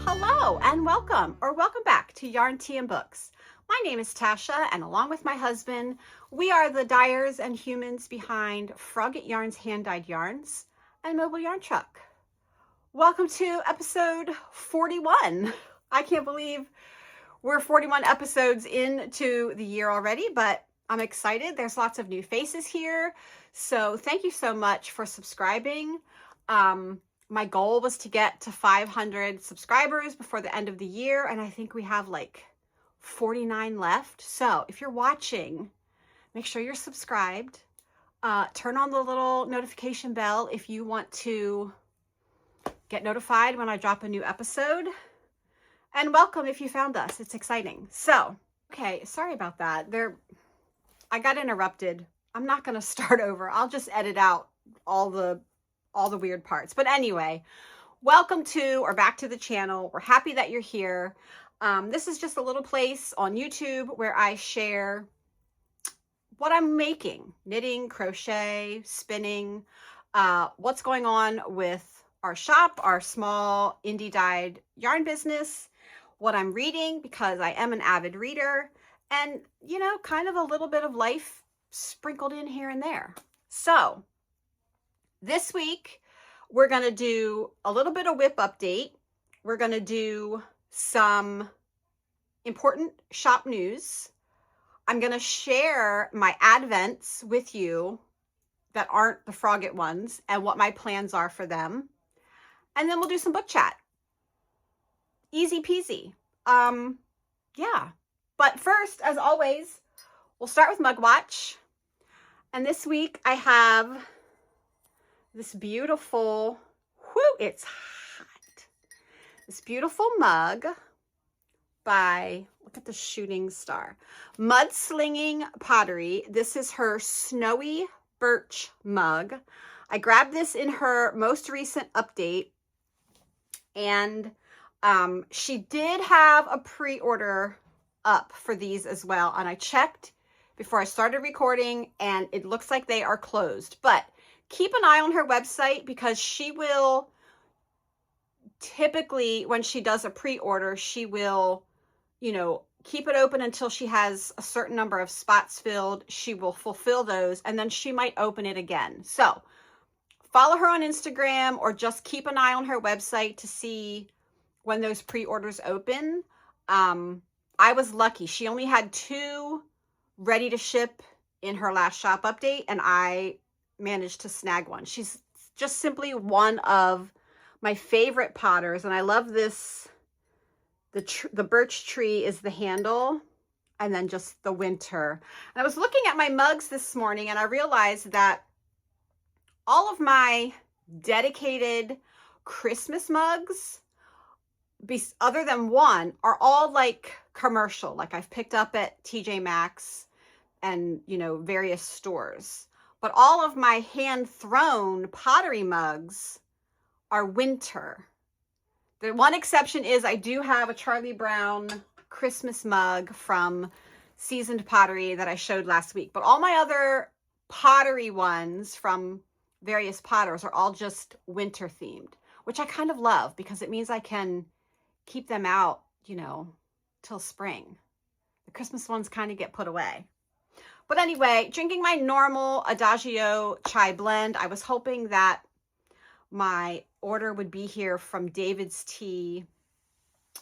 Hello and welcome back to Yarn Tea and Books. My name is Tasha, and along with my husband, we are the dyers and humans behind Frogget Yarn's hand-dyed yarns and mobile yarn truck. Welcome to episode 41. I can't believe we're 41 episodes into the year already, but I'm excited. There's lots of new faces here. So thank you so much for subscribing. My goal was to get to 500 subscribers before the end of the year, and I think we have like 49 left. So if you're watching, make sure you're subscribed. Turn on the little notification bell if you want to get notified when I drop a new episode. And welcome if you found us. It's exciting. So, okay, sorry about that. I got interrupted. I'm not going to start over. I'll just edit out all the weird parts. But anyway, welcome to or back to the channel. We're happy that you're here. This is just a little place on YouTube where I share what I'm making, knitting, crochet, spinning, what's going on with our shop, our small indie dyed yarn business, what I'm reading because I am an avid reader, and you know, kind of a little bit of life sprinkled in here and there. So this week, we're going to do a little bit of whip update. We're going to do some important shop news. I'm going to share my advents with you that aren't the Frogget ones and what my plans are for them. And then we'll do some book chat. Easy peasy. Yeah. But first, as always, we'll start with Mugwatch. And this week I have this beautiful, it's hot. This beautiful mug by, look at the shooting star, Mud Slinging Pottery. This is her snowy birch mug. I grabbed this in her most recent update, and she did have a pre-order up for these as well. And I checked before I started recording, and it looks like they are closed, but keep an eye on her website because she will typically, when she does a pre-order, she will, you know, keep it open until she has a certain number of spots filled. She will fulfill those, and then she might open it again. So follow her on Instagram or just keep an eye on her website to see when those pre-orders open. I was lucky. She only had 2 ready to ship in her last shop update, and I managed to snag one. She's just simply one of my favorite potters, and I love this. The birch tree is the handle, and then just the winter. And I was looking at my mugs this morning, and I realized that all of my dedicated Christmas mugs, other than one, are all like commercial, like I've picked up at TJ Maxx and, you know, various stores. But all of my hand-thrown pottery mugs are winter. The one exception is I do have a Charlie Brown Christmas mug from Seasoned Pottery that I showed last week. But all my other pottery ones from various potters are all just winter themed, which I kind of love because it means I can keep them out, you know, till spring. The Christmas ones kind of get put away. But anyway, drinking my normal Adagio chai blend. I was hoping that my order would be here from David's Tea.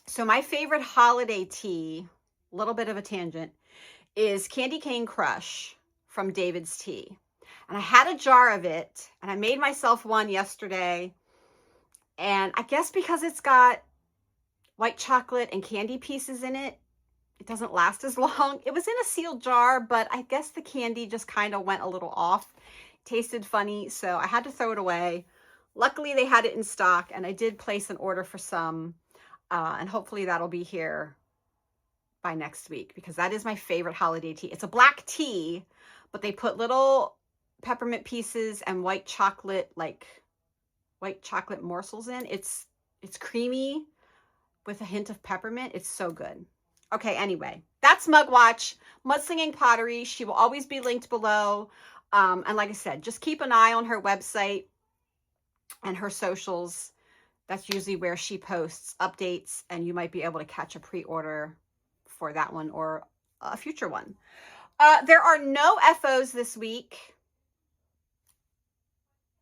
So my favorite holiday tea, a little bit of a tangent, is Candy Cane Crush from David's Tea. And I had a jar of it, and I made myself one yesterday. And I guess because it's got white chocolate and candy pieces in it, it doesn't last as long. It was in a sealed jar, but I guess the candy just kind of went a little off. It tasted funny, so I had to throw it away. Luckily, they had it in stock, and I did place an order for some, and hopefully that'll be here by next week because that is my favorite holiday tea. It's a black tea, but they put little peppermint pieces and white chocolate morsels in. It's creamy with a hint of peppermint. It's so good. Okay, anyway, that's Mugwatch, Mud Slinging Pottery. She will always be linked below. And like I said, just keep an eye on her website and her socials That's usually where she posts updates, and you might be able to catch a pre-order for that one or a future one. There are no FOs this week.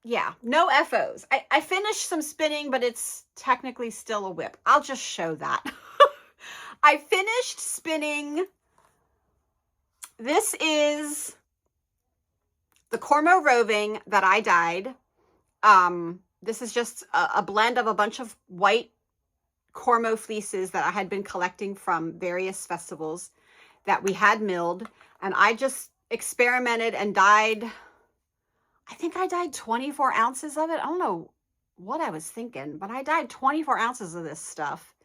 Yeah, no FOs. I finished some spinning, but it's technically still a whip. I'll just show that. I finished spinning. This is the Cormo Roving that I dyed. This is just a blend of a bunch of white Cormo fleeces that I had been collecting from various festivals that we had milled. And I just experimented and dyed, I think I dyed 24 ounces of it. I don't know what I was thinking, but I dyed 24 ounces of this stuff.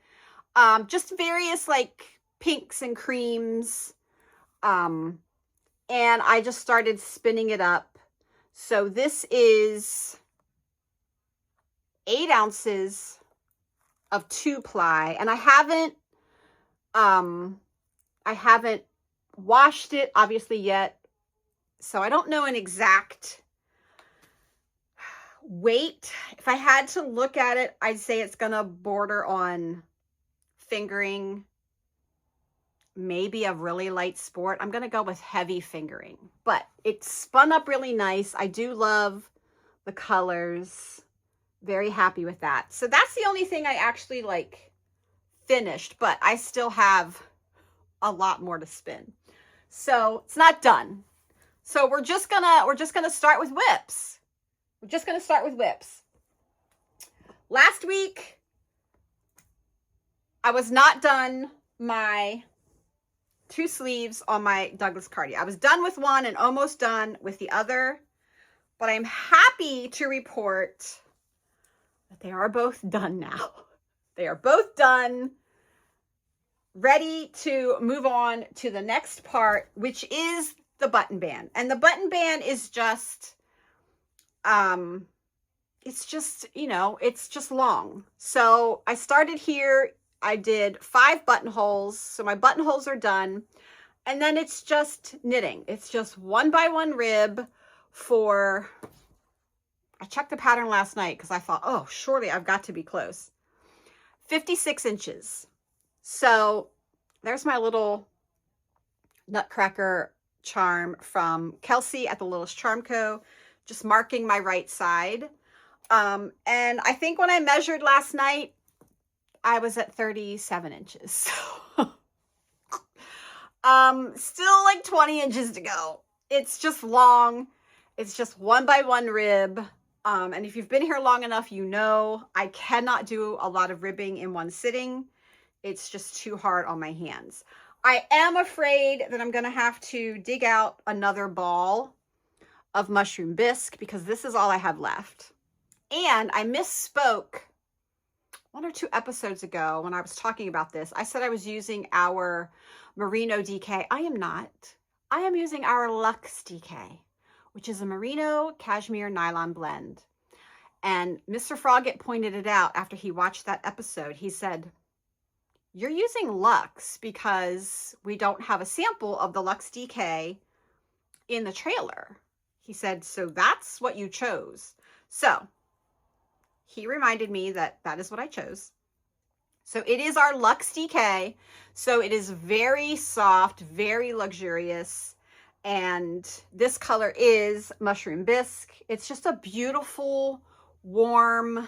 Just various like pinks and creams. And I just started spinning it up. So this is 8 ounces of 2-ply, and I haven't washed it obviously yet, so I don't know an exact weight. If I had to look at it, I'd say it's gonna border on fingering, maybe a really light sport. I'm gonna go with heavy fingering, but it's spun up really nice. I do love the colors. Very happy with that. So that's the only thing I actually like finished, but I still have a lot more to spin. So it's not done. So we're just gonna start with whips. We're just gonna start with whips. Last week, I was not done my 2 sleeves on my Douglas Cartier. I was done with one and almost done with the other, but I'm happy to report that they are both done now. They are both done, ready to move on to the next part, which is the button band. And the button band is just, it's just, you know, it's just long. So I started here, I did 5 buttonholes. So my buttonholes are done. And then it's just knitting. It's just 1 by 1 rib for, I checked the pattern last night because I thought, oh, surely I've got to be close. 56 inches. So there's my little nutcracker charm from Kelsey at the Littlest Charm Co. Just marking my right side. And I think when I measured last night, I was at 37 inches. Still like 20 inches to go. It's just long. It's just 1 by 1 rib. And if you've been here long enough, you know I cannot do a lot of ribbing in one sitting. It's just too hard on my hands. I am afraid that I'm going to have to dig out another ball of mushroom bisque because this is all I have left. And I misspoke 1 or 2 episodes ago when I was talking about this. I said I was using our Merino DK. I am not. I am using our Luxe DK, which is a merino cashmere nylon blend. And Mr. Froggett pointed it out after he watched that episode. He said, you're using Luxe because we don't have a sample of the Luxe DK in the trailer. He said, so that's what you chose. So he reminded me that that is what I chose. So it is our Luxe DK. So it is very soft, very luxurious. And this color is mushroom bisque. It's just a beautiful, warm,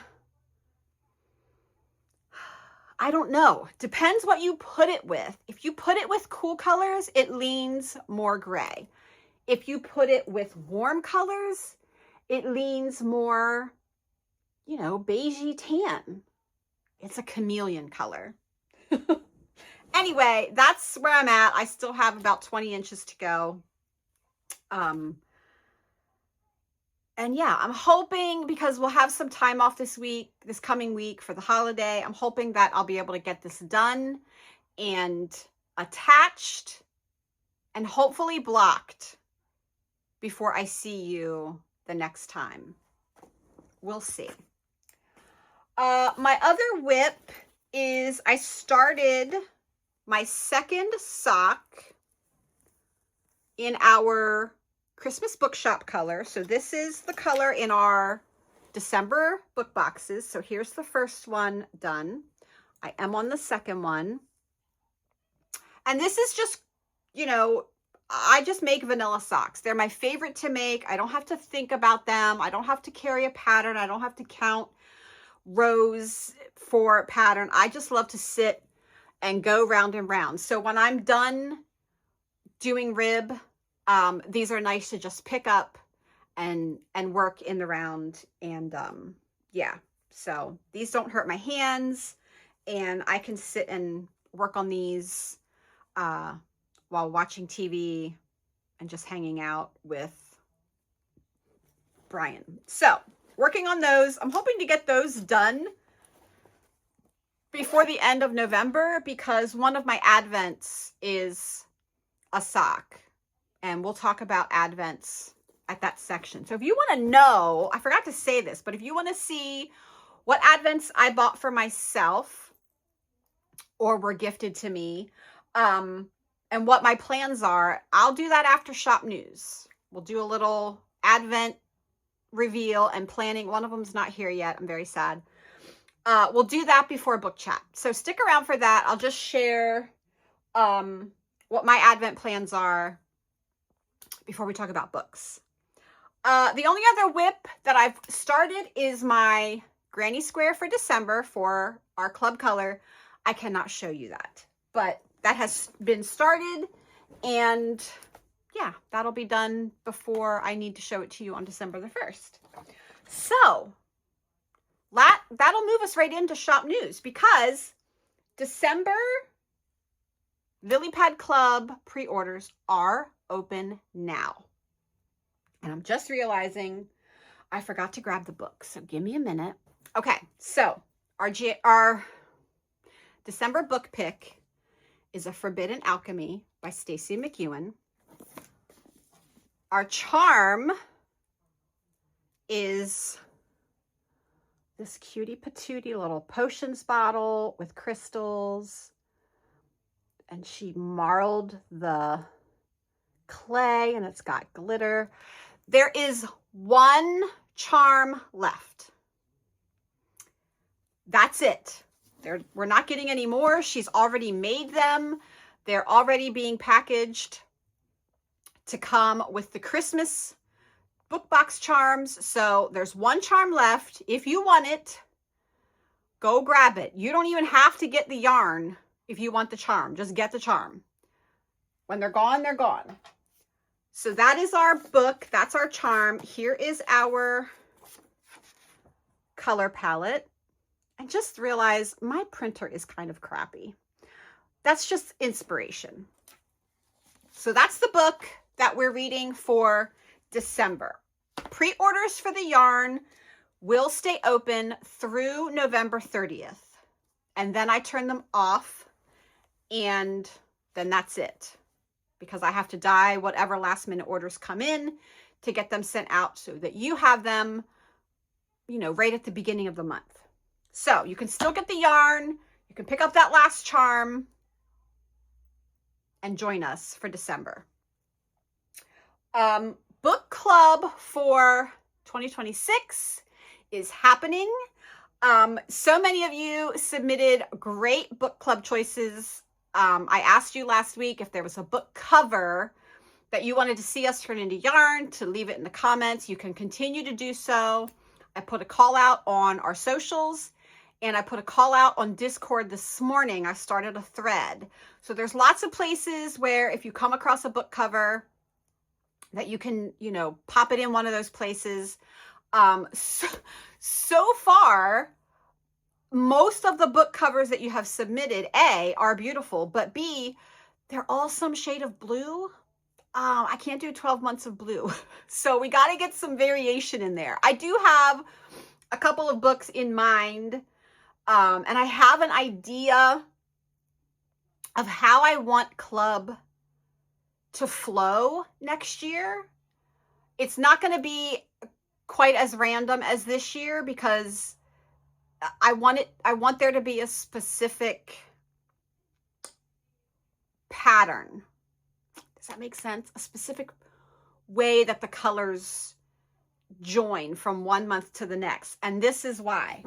I don't know. Depends what you put it with. If you put it with cool colors, it leans more gray. If you put it with warm colors, it leans more, you know, beigey tan. It's a chameleon color. Anyway, that's where I'm at. I still have about 20 inches to go. And yeah, I'm hoping, because we'll have some time off this coming week for the holiday, I'm hoping that I'll be able to get this done and attached and hopefully blocked before I see you the next time. We'll see. My other whip is I started my second sock in our Christmas bookshop color. So this is the color in our December book boxes. So here's the first one done. I am on the second one. And this is just, you know, I just make vanilla socks. They're my favorite to make. I don't have to think about them. I don't have to carry a pattern. I don't have to count rows for pattern. I just love to sit and go round and round. So when I'm done doing rib, these are nice to just pick up and work in the round. And yeah, so these don't hurt my hands, and I can sit and work on these while watching TV and just hanging out with Brian. So working on those. I'm hoping to get those done before the end of November, because one of my advents is a sock, and we'll talk about advents at that section. So if you want to know, I forgot to say this, but if you want to see what advents I bought for myself or were gifted to me, and what my plans are, I'll do that after shop news. We'll do a little advent reveal and planning. One of them's not here yet. I'm very sad. We'll do that before book chat. So stick around for that. I'll just share what my advent plans are before we talk about books. The only other whip that I've started is my granny square for December for our club color. I cannot show you that, but that has been started, and yeah, that'll be done before I need to show it to you on December the 1st. So that'll move us right into shop news, because December Lily Pad Club pre-orders are open now. And I'm just realizing I forgot to grab the book, so give me a minute. Okay, so our December book pick is A Forbidden Alchemy by Stacey McEwen. Our charm is this cutie patootie little potions bottle with crystals, and she marled the clay, and it's got glitter. There is one charm left. That's it. We're not getting any more. She's already made them. They're already being packaged to come with the Christmas book box charms. So there's one charm left. If you want it, go grab it. You don't even have to get the yarn if you want the charm. Just get the charm. When they're gone, they're gone. So that is our book. That's our charm. Here is our color palette. I just realized my printer is kind of crappy. That's just inspiration. So that's the book that we're reading for December. Pre-orders for the yarn will stay open through November 30th. And then I turn them off, and then that's it, because I have to dye whatever last minute orders come in to get them sent out so that you have them, you know, right at the beginning of the month. So you can still get the yarn. You can pick up that last charm and join us for December. Book club for 2026 is happening. So many of you submitted great book club choices. I asked you last week if there was a book cover that you wanted to see us turn into yarn, to leave it in the comments. You can continue to do so. I put a call out on our socials, and I put a call out on Discord this morning. I started a thread. So there's lots of places where if you come across a book cover that you can, you know, pop it in one of those places. So far, most of the book covers that you have submitted, A, are beautiful, but B, they're all some shade of blue. I can't do 12 months of blue. So we got to get some variation in there. I do have a couple of books in mind, and I have an idea of how I want club to flow next year. It's not going to be quite as random as this year, because I want there to be a specific pattern. Does that make sense? A specific way that the colors join from one month to the next. And this is why.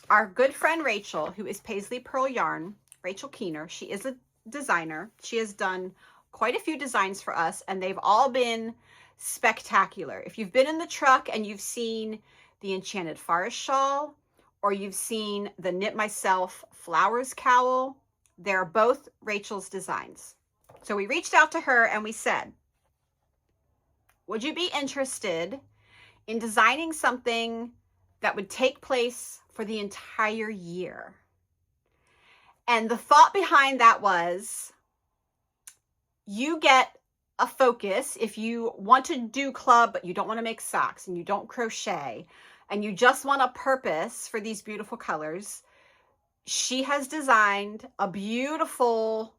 Our good friend Rachel, who is Paisley Pearl Yarn, Rachel Keener, she is a designer. She has done quite a few designs for us, and they've all been spectacular. If you've been in the truck and you've seen the Enchanted Forest shawl, or you've seen the Knit Myself Flowers cowl, they're both Rachel's designs. So we reached out to her and we said, would you be interested in designing something that would take place for the entire year? And the thought behind that was, you get a focus if you want to do club, but you don't want to make socks and you don't crochet and you just want a purpose for these beautiful colors. She has designed a beautiful,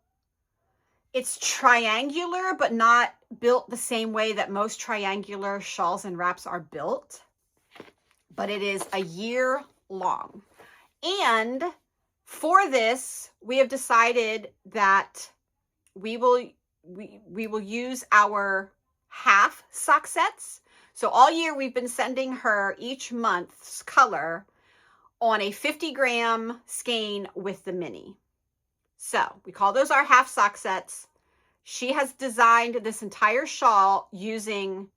it's triangular, but not built the same way that most triangular shawls and wraps are built, but it is a year long. And for this, we have decided that we will use our half sock sets. So all year we've been sending her each month's color on a 50-gram skein with the mini. So we call those our half sock sets. She has designed this entire shawl using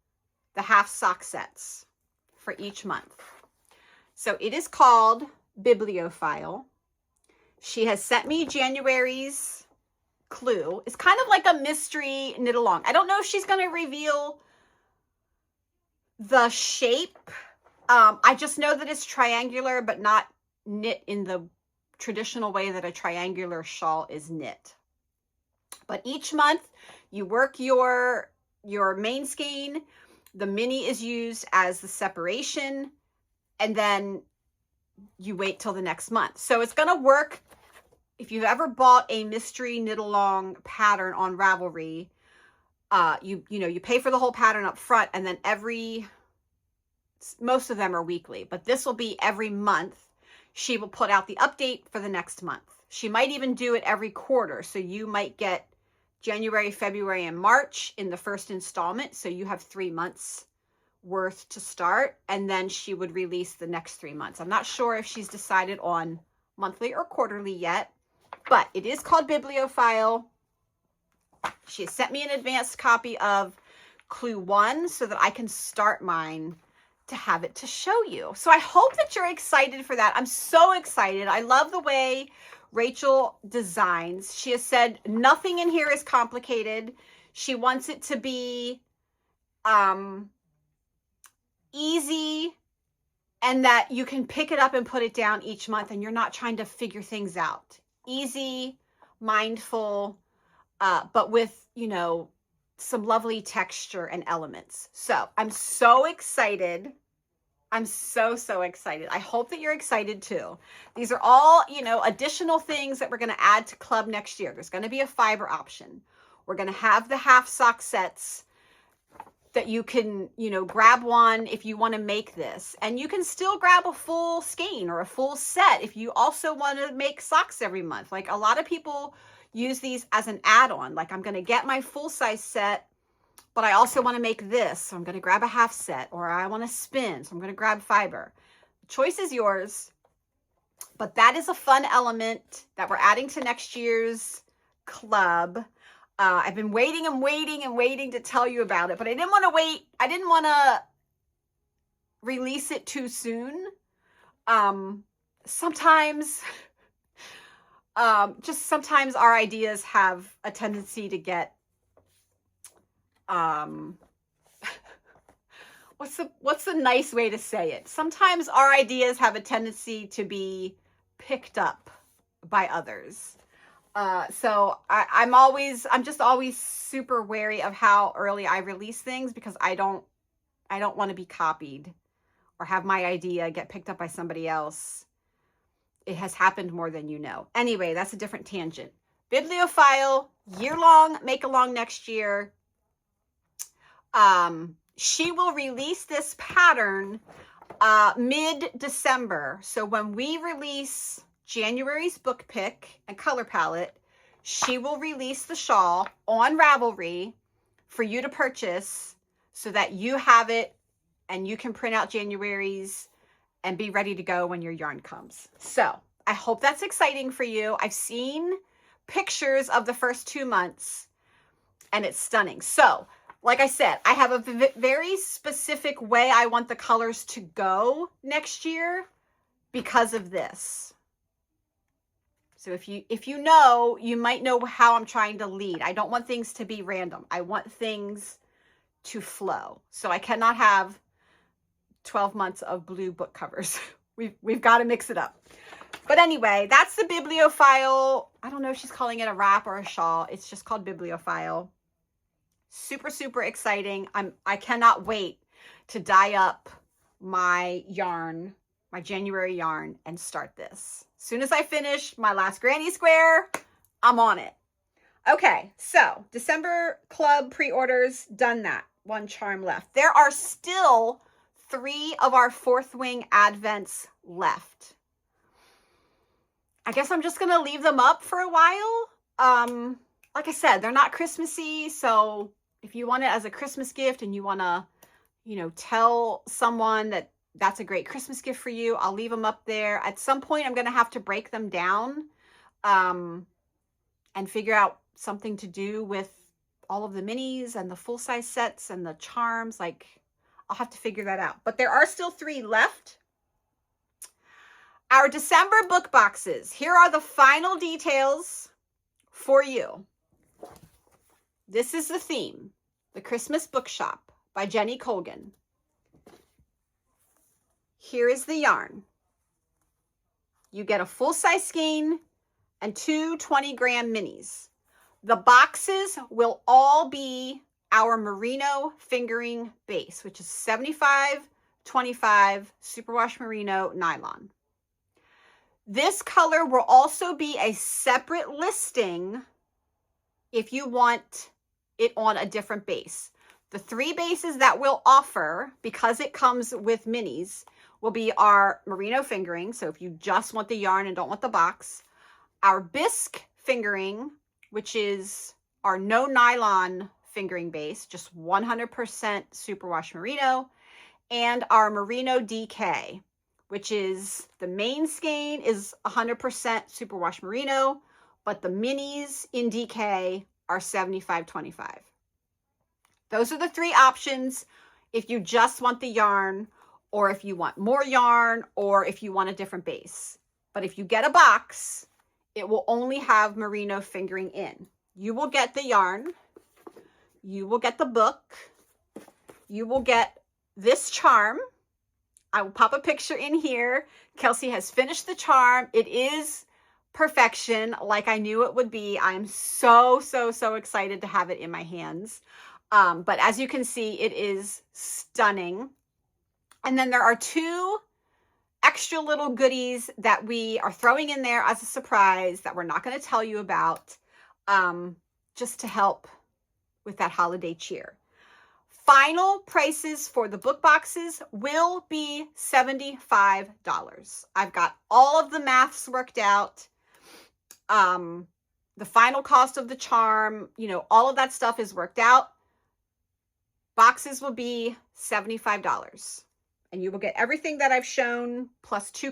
the half sock sets for each month. So it is called Bibliophile. She has sent me January's clue. It's kind of like a mystery knit along. I don't know if she's going to reveal the shape. I just know that it's triangular, but not knit in the traditional way that a triangular shawl is knit. But each month you work your main skein. The mini is used as the separation, and then you wait till the next month. So it's going to work. If you've ever bought a mystery knit along pattern on Ravelry, you pay for the whole pattern up front, and then most of them are weekly, but this will be every month. She will put out the update for the next month. She might even do it every quarter. So you might get January, February, and March in the first installment. So you have 3 months worth to start, and then she would release the next 3 months. I'm not sure if she's decided on monthly or quarterly yet, but it is called Bibliophile. She has sent me an advanced copy of Clue 1 so that I can start mine to have it to show you. So I hope that you're excited for that. I'm so excited. I love the way Rachel designs. She has said nothing in here is complicated. She wants it to be easy, and that you can pick it up and put it down each month and you're not trying to figure things out. Easy, mindful, but with, some lovely texture and elements. So I'm so excited. I'm so excited. I hope that you're excited too. These are all, additional things that we're going to add to club next year. There's going to be a fiber option. We're going to have the half sock sets that you can, grab one if you want to make this. And you can still grab a full skein or a full set if you also want to make socks every month. Like a lot of people use these as an add-on. Like I'm going to get my full-size set, but I also want to make this. So I'm going to grab a half set, or I want to spin. So I'm going to grab fiber. The choice is yours, but that is a fun element that we're adding to next year's club. I've been waiting to tell you about it, but I didn't want to wait. I didn't want to release it too soon. Sometimes our ideas have a tendency to get, what's the nice way to say it? Sometimes our ideas have a tendency to be picked up by others. So I'm just always super wary of how early I release things, because I don't want to be copied or have my idea get picked up by somebody else. It has happened more than you know. Anyway, that's a different tangent. Bibliophile, year-long, make-along next year. She will release this pattern mid-December. So when we release January's book pick and color palette, she will release the shawl on Ravelry for you to purchase so that you have it and you can print out January's and be ready to go when your yarn comes. So I hope that's exciting for you. I've seen pictures of the first 2 months and it's stunning. So like I said, I have a very specific way I want the colors to go next year because of this. So if you know, you might know how I'm trying to lead. I don't want things to be random. I want things to flow. So I cannot have 12 months of blue book covers. We've got to mix it up. But anyway, that's the bibliophile. I don't know if she's calling it a wrap or a shawl. It's just called bibliophile. Super, super exciting. I cannot wait to dye up my yarn, my January yarn, and start this. As soon as I finish my last granny square, I'm on it. Okay, so December club pre-orders, done that. One charm left. There are still 3 of our 4th wing advents left. I guess I'm just gonna leave them up for a while. Like I said, they're not Christmassy, so if you want it as a Christmas gift and you want to, you know, tell someone that that's a great Christmas gift for you, I'll leave them up there. At some point, I'm going to have to break them down and figure out something to do with all of the minis and the full-size sets and the charms. Like, I'll have to figure that out. But there are still 3 left. Our December book boxes. Here are the final details for you. This is the theme, The Christmas Bookshop by Jenny Colgan. Here is the yarn. You get a full-size skein and 2 20-gram minis. The boxes will all be our merino fingering base, which is 75-25 superwash merino nylon. This color will also be a separate listing if you want it on a different base. The 3 bases that we'll offer, because it comes with minis, will be our merino fingering. So if you just want the yarn and don't want the box, our bisque fingering, which is our no nylon fingering base, just 100% superwash merino, and our merino DK, which is the main skein is 100% superwash merino, but the minis in DK are 75-25. Those are the 3 options if you just want the yarn, or if you want more yarn, or if you want a different base. But if you get a box, it will only have merino fingering in. You will get the yarn, you will get the book, you will get this charm. I will pop a picture in here. Kelsey has finished the charm. It is perfection, like I knew it would be. I'm so, so, so excited to have it in my hands. But as you can see, it is stunning. And then there are 2 extra little goodies that we are throwing in there as a surprise that we're not going to tell you about, just to help with that holiday cheer. Final prices for the book boxes will be $75. I've got all of the maths worked out. The final cost of the charm, you know, all of that stuff is worked out. Boxes will be $75. And you will get everything that I've shown, plus 2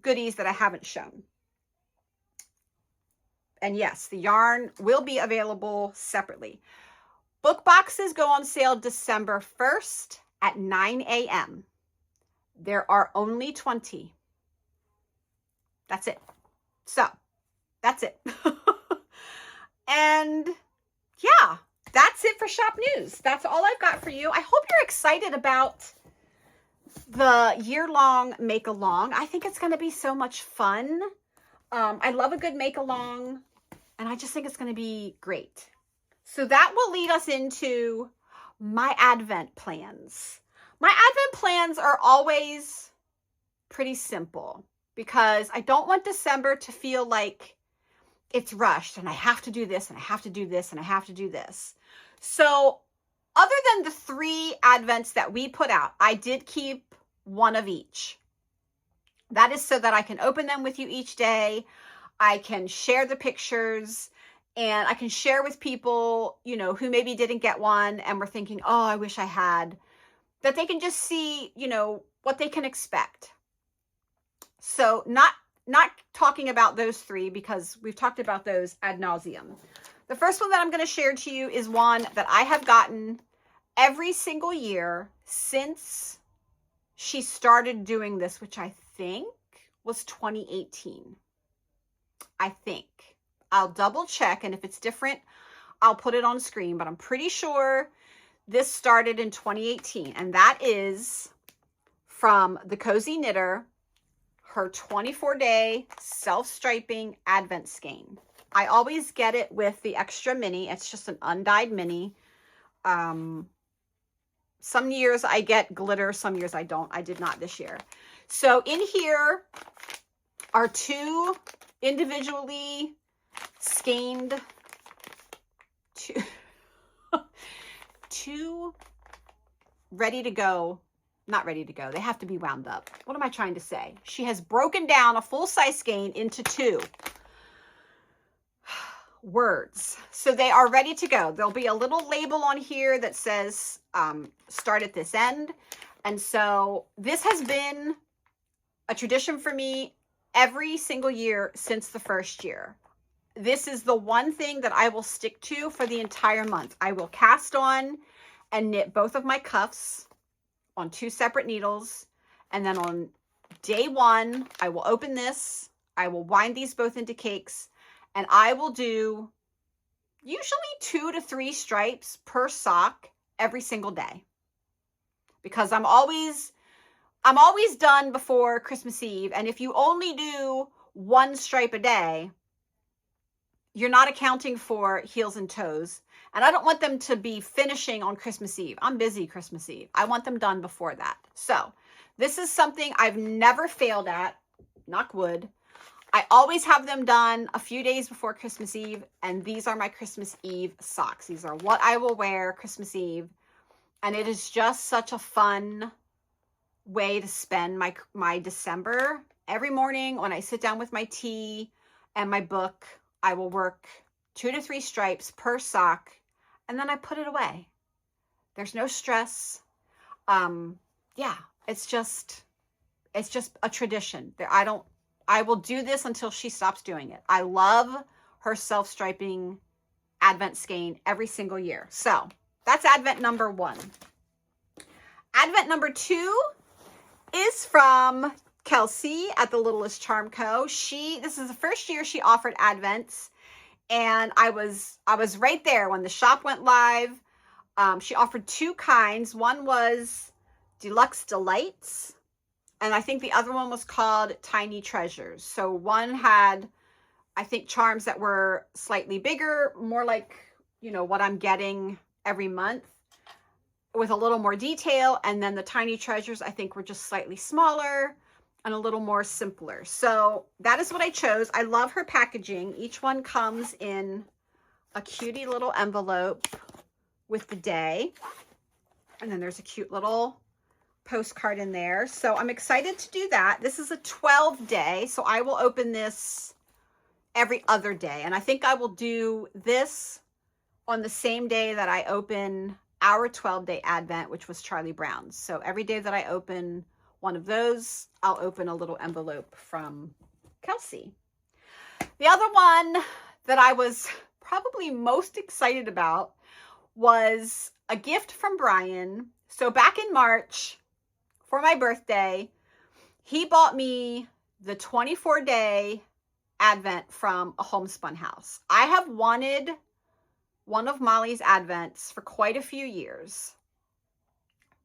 goodies that I haven't shown. And yes, the yarn will be available separately. Book boxes go on sale December 1st at 9 a.m. There are only 20. That's it. So, that's it. And yeah, that's it for shop news. That's all I've got for you. I hope you're excited about the year-long make-along. I think it's going to be so much fun. I love a good make-along, and I just think it's going to be great. So that will lead us into my Advent plans. My Advent plans are always pretty simple because I don't want December to feel like it's rushed and I have to do this and I have to do this and I have to do this. So other than the 3 Advents that we put out, I did keep 1 of each. That is so that I can open them with you each day. I can share the pictures and I can share with people, you know, who maybe didn't get one and were thinking, oh, I wish I had, that they can just see, you know, what they can expect. So not talking about those three because we've talked about those ad nauseum. The first one that I'm going to share to you is one that I have gotten every single year since she started doing this, which I think was 2018. I think. I'll double check, and if it's different, I'll put it on screen, but I'm pretty sure this started in 2018, and that is from the Cozy Knitter, her 24-day self-striping Advent skein. I always get it with the extra mini. It's just an undyed mini. Some years I get glitter, some years I don't. I did not this year. So in here are two individually skeined, two ready to go. Not ready to go. They have to be wound up. What am I trying to say? She has broken down a full-size skein into two words. So they are ready to go. There'll be a little label on here that says start at this end. And so this has been a tradition for me every single year since the first year. This is the one thing that I will stick to for the entire month. I will cast on and knit both of my cuffs on two separate needles. And then on day one, I will open this. I will wind these both into cakes, and I will do usually 2 to 3 stripes per sock every single day, because I'm always done before Christmas Eve. And if you only do 1 stripe a day, you're not accounting for heels and toes. And I don't want them to be finishing on Christmas Eve. I'm busy Christmas Eve. I want them done before that. So this is something I've never failed at, knock wood. I always have them done a few days before Christmas Eve. And these are my Christmas Eve socks. These are what I will wear Christmas Eve. And it is just such a fun way to spend my December. Every morning when I sit down with my tea and my book, I will work 2 to 3 stripes per sock, and then I put it away. There's no stress. Yeah, it's just a tradition. I will do this until she stops doing it. I love her self-striping Advent skein every single year. So that's Advent number 1. Advent number 2 is from Kelsey at the Littlest Charm Co. This is the first year she offered Advents, and I was right there when the shop went live. She offered 2 kinds. One was Deluxe Delights, and I think the other one was called Tiny Treasures. So one had, I think, charms that were slightly bigger, more like, you know, what I'm getting every month, with a little more detail. And then the Tiny Treasures, I think, were just slightly smaller and a little more simpler. So that is what I chose. I love her packaging. Each one comes in a cutie little envelope with the day. And then there's a cute little postcard in there. So I'm excited to do that. This is a 12-day, so I will open this every other day. And I think I will do this on the same day that I open our 12-day Advent, which was Charlie Brown's. So every day that I open one of those, I'll open a little envelope from Kelsey. The other one that I was probably most excited about was a gift from Brian. So back in March, for my birthday, he bought me the 24-day Advent from A Homespun House. I have wanted one of Molly's Advents for quite a few years.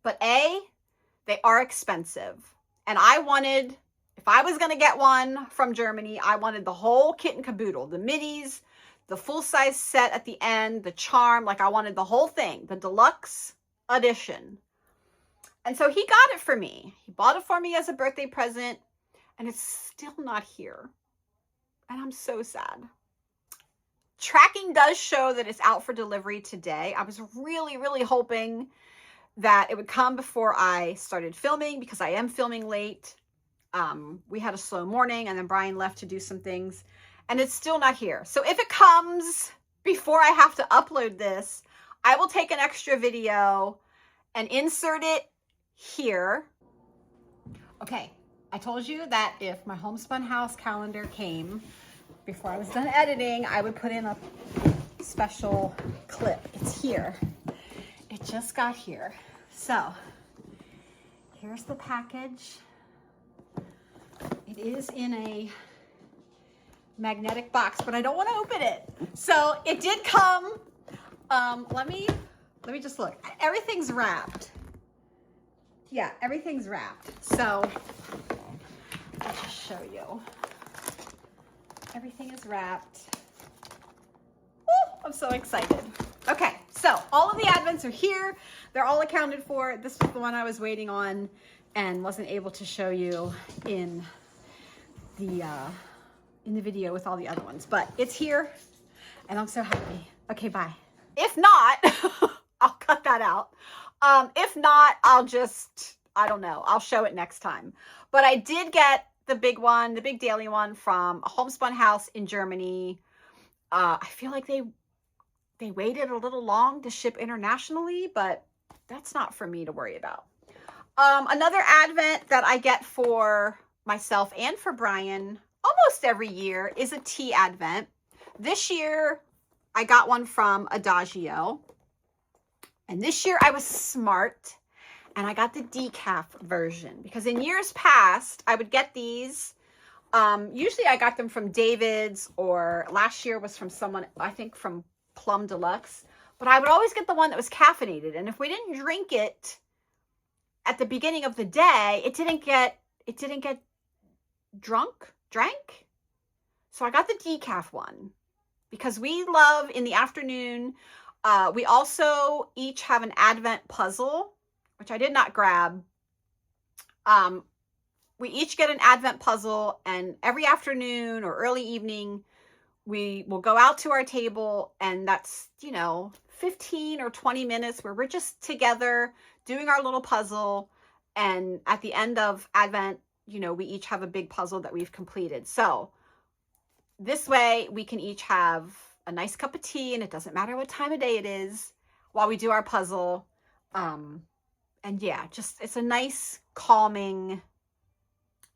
But they are expensive. And I wanted, if I was going to get one from Germany, I wanted the whole kit and caboodle, the middies, the full-size set at the end, the charm, like I wanted the whole thing, the deluxe edition. And so he got it for me. He bought it for me as a birthday present, and it's still not here. And I'm so sad. Tracking does show that it's out for delivery today. I was really, really hoping that it would come before I started filming, because I am filming late. We had a slow morning, and then Brian left to do some things, and it's still not here. So if it comes before I have to upload this, I will take an extra video and insert it here. Okay, I told you that if my Homespun House calendar came before I was done editing, I would put in a special clip. It's here. It just got here. So here's the package. It is in a magnetic box, but I don't want to open it. So it did come. Let me just look. Everything's wrapped. Yeah, everything's wrapped. So I'll just show you. Everything is wrapped. Woo, I'm so excited. Okay, so all of the advents are here. They're all accounted for. This was the one I was waiting on and wasn't able to show you in the video with all the other ones, but it's here and I'm so happy. Okay, bye. If not, I'll cut that out. If not, I'll just, I don't know, I'll show it next time. But I did get the big one, the big daily one from A Homespun House in Germany. I feel like they waited a little long to ship internationally, but that's not for me to worry about. Another advent that I get for myself and for Brian almost every year is a tea advent. This year I got one from Adagio, and this year I was smart and I got the decaf version, because in years past I would get these. Usually I got them from David's, or last year was from someone, I think from Plum Deluxe, but I would always get the one that was caffeinated, and if we didn't drink it at the beginning of the day, it didn't get drank. So I got the decaf one because we love in the afternoon. We also each have an advent puzzle, which I did not grab. We each get an advent puzzle, and every afternoon or early evening, we will go out to our table, and that's, 15 or 20 minutes where we're just together doing our little puzzle. And at the end of Advent, we each have a big puzzle that we've completed. So this way we can each have a nice cup of tea, and it doesn't matter what time of day it is, while we do our puzzle. And yeah, just, it's a nice calming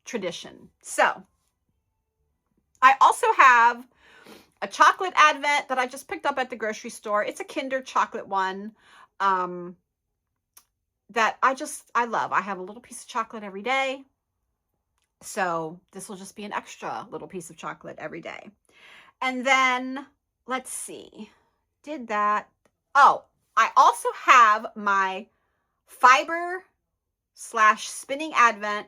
tradition. So I also have a chocolate advent that I just picked up at the grocery store. It's a Kinder chocolate one that I love. I have a little piece of chocolate every day, so this will just be an extra little piece of chocolate every day. And then let's see, did that. Oh, I also have my fiber / spinning advent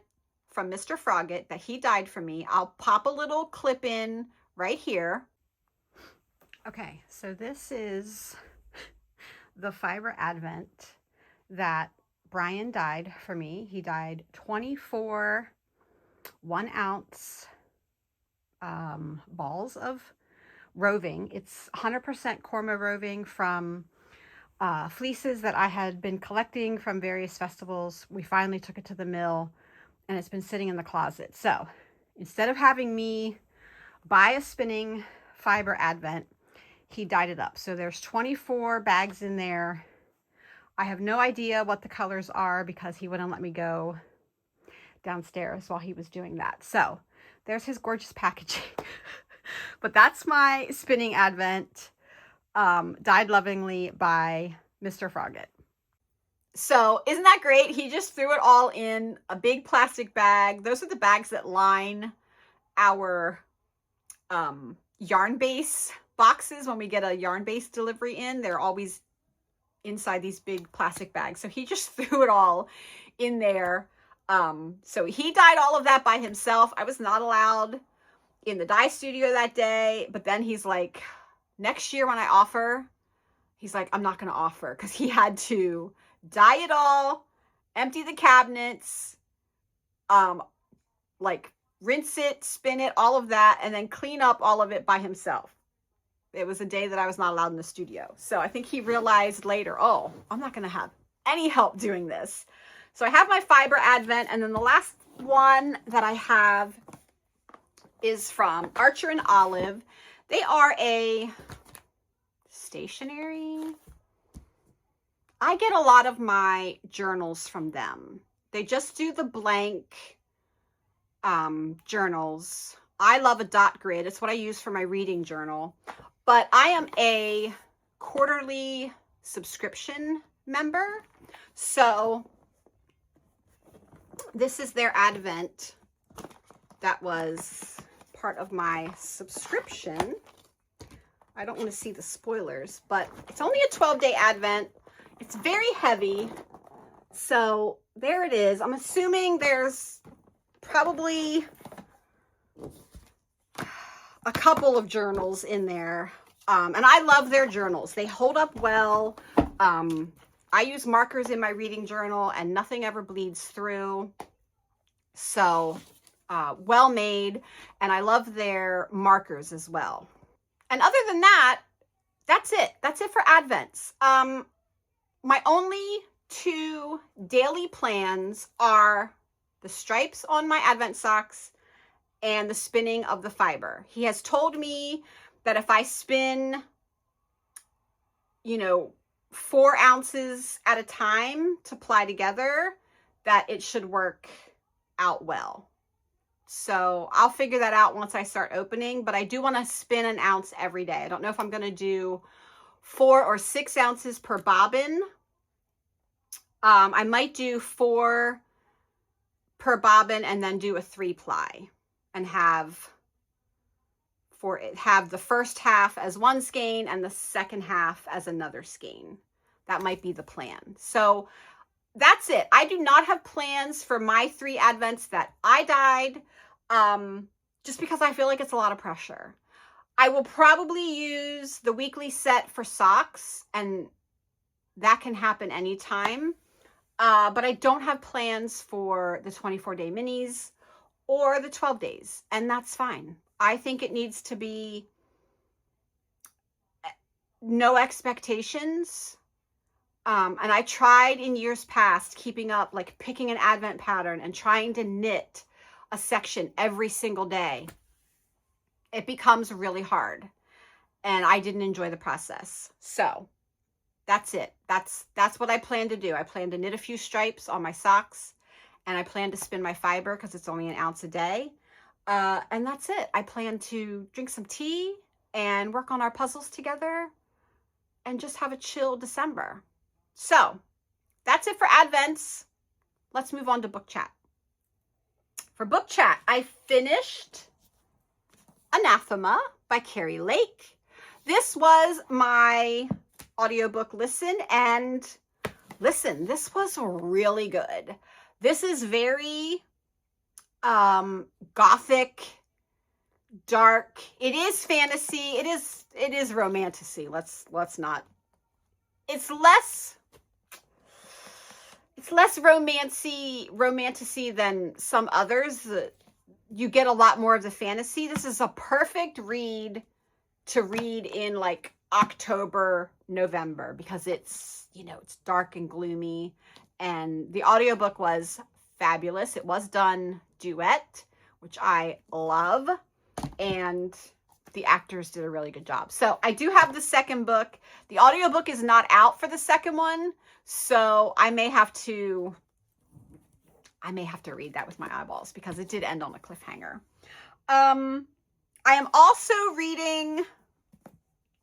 from Mr. Froggett that he dyed for me. I'll pop a little clip in right here. Okay, so this is the fiber advent that Brian dyed for me. He dyed 24 1-ounce balls of roving. It's 100% Corma roving from fleeces that I had been collecting from various festivals. We finally took it to the mill, and it's been sitting in the closet. So instead of having me buy a spinning fiber advent, he dyed it up. So there's 24 bags in there. I have no idea what the colors are because he wouldn't let me go downstairs while he was doing that. So there's his gorgeous packaging. But that's my spinning advent, dyed lovingly by Mr. Froggett. So isn't that great? He just threw it all in a big plastic bag. Those are the bags that line our yarn base boxes. When we get a yarn base delivery in, they're always inside these big plastic bags. So he just threw it all in there. So he dyed all of that by himself. I was not allowed in the dye studio that day, but then he's like, next year when I offer, he's like, I'm not going to offer, because he had to dye it all, empty the cabinets, like rinse it, spin it, all of that, and then clean up all of it by himself. It was a day that I was not allowed in the studio. So I think he realized later, oh, I'm not going to have any help doing this. So I have my fiber advent, and then the last one that I have is from Archer and Olive. They are a Stationery. I get a lot of my journals from them. They just do the blank journals. I love a dot grid. It's what I use for my reading journal. But I am a quarterly subscription member. So this is their Advent. That was part of my subscription. I don't want to see the spoilers, but it's only a 12-day Advent. It's very heavy. So there it is. I'm assuming there's probably a couple of journals in there. And I love their journals. They hold up well. I use markers in my reading journal and nothing ever bleeds through. So well made. And I love their markers as well. And other than that, that's it. That's it for Advents. My only 2 daily plans are the stripes on my Advent socks and the spinning of the fiber. He has told me that if I spin, 4 ounces at a time to ply together, that it should work out well. So I'll figure that out once I start opening, but I do want to spin an ounce every day. I don't know if I'm going to do 4 or 6 ounces per bobbin. I might do 4 per bobbin and then do a 3-ply and have the first half as one skein and the second half as another skein. That might be the plan. So that's it. I do not have plans for my 3 Advents that I dyed, just because I feel like it's a lot of pressure. I will probably use the weekly set for socks, and that can happen anytime. But I don't have plans for the 24-day minis or the 12 days, and that's fine. I think it needs to be no expectations. And I tried in years past keeping up, like picking an Advent pattern and trying to knit a section every single day. It becomes really hard, and I didn't enjoy the process. So that's it. That's what I plan to do. I plan to knit a few stripes on my socks, and I plan to spin my fiber because it's only an ounce a day. And that's it. I plan to drink some tea and work on our puzzles together and just have a chill December. So that's it for Advents. Let's move on to book chat. For book chat, I finished Anathema by Carrie Lake. This was my audiobook listen, and listen, this was really good. This is very gothic, dark. It is fantasy. It is romantasy. Let's not. It's less romantasy than some others. You get a lot more of the fantasy. This is a perfect read to read in like October, November, because it's dark and gloomy, and the audiobook was fabulous. It was done duet, which I love, and the actors did a really good job. So I do have the second book. The audiobook is not out for the second one, so I may have to read that with my eyeballs because it did end on a cliffhanger. I am also reading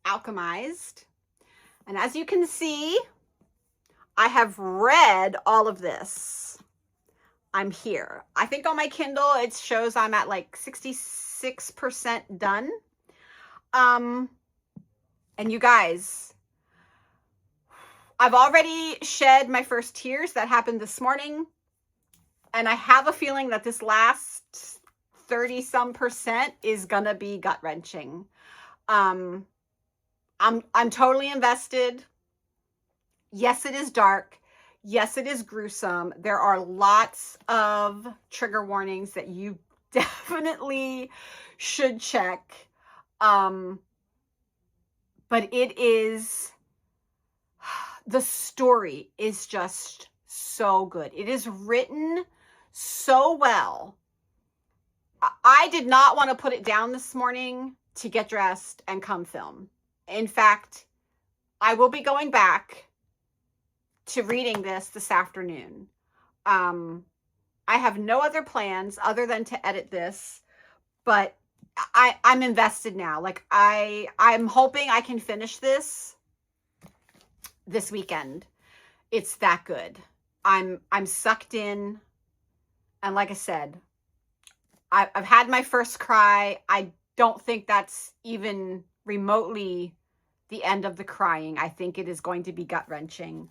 Alchemised, and as you can see, I have read all of this. I'm here. I think on my Kindle it shows I'm at like 66% done. And you guys, I've already shed my first tears. That happened this morning, and I have a feeling that this last 30-some% is gonna be gut-wrenching. I'm totally invested. Yes, it is dark. Yes, it is gruesome. There are lots of trigger warnings that you definitely should check. But it is, the story is just so good. It is written so well. I did not want to put it down this morning to get dressed and come film. In fact, I will be going back to reading this afternoon. I have no other plans other than to edit this, but I'm invested now. Like I'm hoping I can finish this weekend. It's that good. I'm sucked in. And like I said, I've had my first cry. I don't think that's even remotely the end of the crying. I think it is going to be gut-wrenching.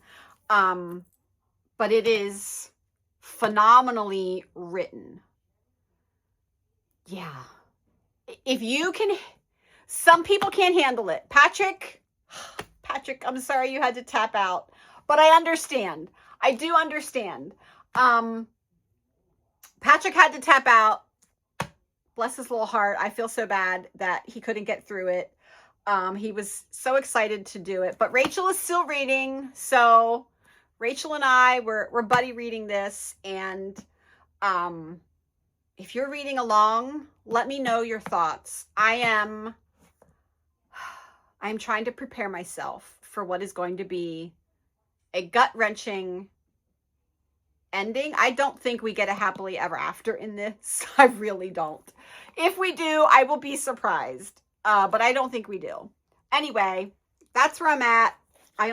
But it is phenomenally written. Yeah. If you can, some people can't handle it. Patrick, I'm sorry you had to tap out, but I understand. I do understand. Patrick had to tap out. Bless his little heart. I feel so bad that he couldn't get through it. He was so excited to do it, but Rachel is still reading. So Rachel and I, we're buddy reading this. And if you're reading along, let me know your thoughts. I'm trying to prepare myself for what is going to be a gut-wrenching ending. I don't think we get a happily ever after in this. I really don't. If we do, I will be surprised. But I don't think we do. Anyway, that's where I'm at. I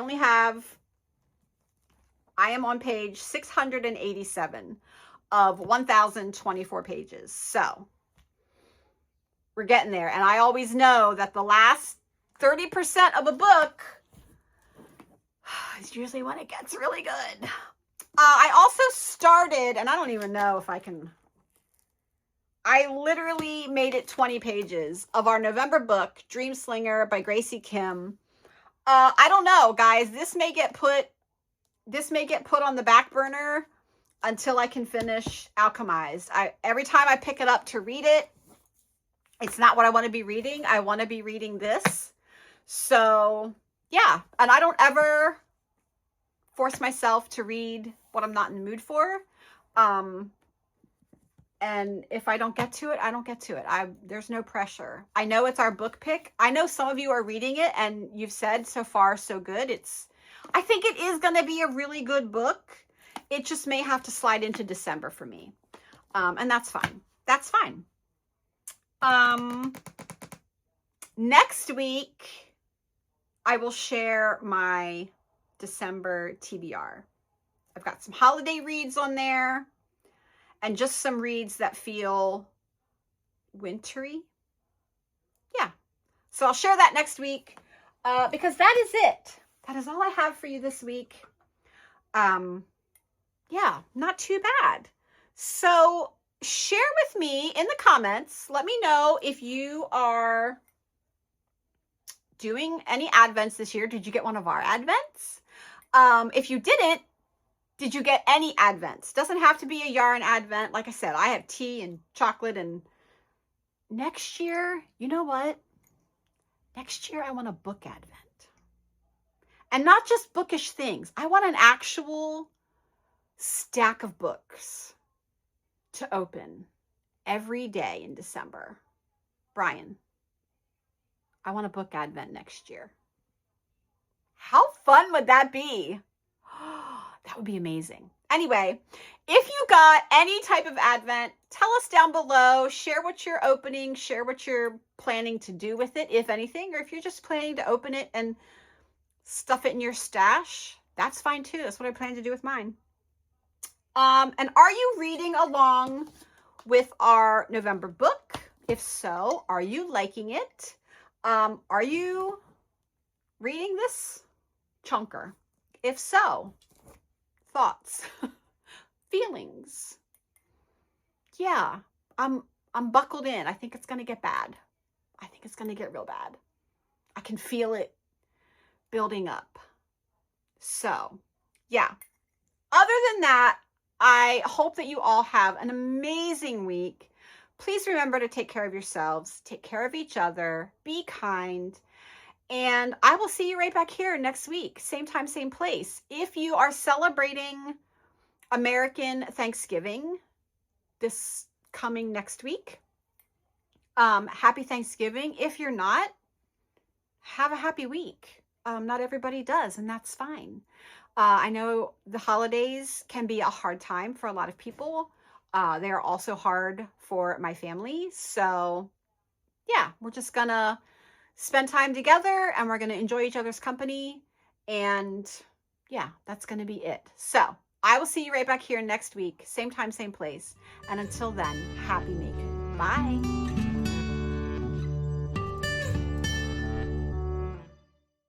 am on page 687 of 1,024 pages. So we're getting there. And I always know that the last 30% of a book is usually when it gets really good. I also started, and I don't even know if I can, I literally made it 20 pages of our November book, Dream Slinger by Gracie Kim. I don't know, guys. This may get put on the back burner until I can finish Alchemised. Every time I pick it up to read it, it's not what I want to be reading. I want to be reading this. So, yeah. And I don't ever force myself to read what I'm not in the mood for. And if I don't get to it, I don't get to it. There's no pressure. I know it's our book pick. I know some of you are reading it and you've said so far so good. I think it is going to be a really good book. It just may have to slide into December for me. And that's fine. That's fine. Next week, I will share my December TBR. I've got some holiday reads on there and just some reads that feel wintry. Yeah. So I'll share that next week because that is it. That is all I have for you this week. Yeah, not too bad. So share with me in the comments. Let me know if you are doing any Advents this year. Did you get one of our Advents? If you didn't, did you get any Advents? Doesn't have to be a yarn Advent. Like I said, I have tea and chocolate. And next year, you know what? Next year, I want a book Advent. And not just bookish things. I want an actual stack of books to open every day in December. Brian, I want a book Advent next year. How fun would that be? That would be amazing. Anyway, if you got any type of Advent, tell us down below. Share what you're opening. Share what you're planning to do with it, if anything. Or if you're just planning to open it and stuff it in your stash, that's fine too. That's what I plan to do with mine. And are you reading along with our November book? If so, are you liking it? Are you reading this chunker? If so, thoughts, feelings. Yeah, I'm buckled in. I think it's going to get bad. I think it's going to get real bad. I can feel it building up. So, yeah. Other than that, I hope that you all have an amazing week. Please remember to take care of yourselves, take care of each other, be kind, and I will see you right back here next week. Same time, same place. If you are celebrating American Thanksgiving this coming next week, happy Thanksgiving. If you're not, have a happy week. not everybody does, and that's fine. I know the holidays can be a hard time for a lot of people. They are also hard for my family. So yeah, we're just gonna spend time together and we're gonna enjoy each other's company. And yeah, that's gonna be it. So I will see you right back here next week, same time, same place. And until then, happy making. Bye.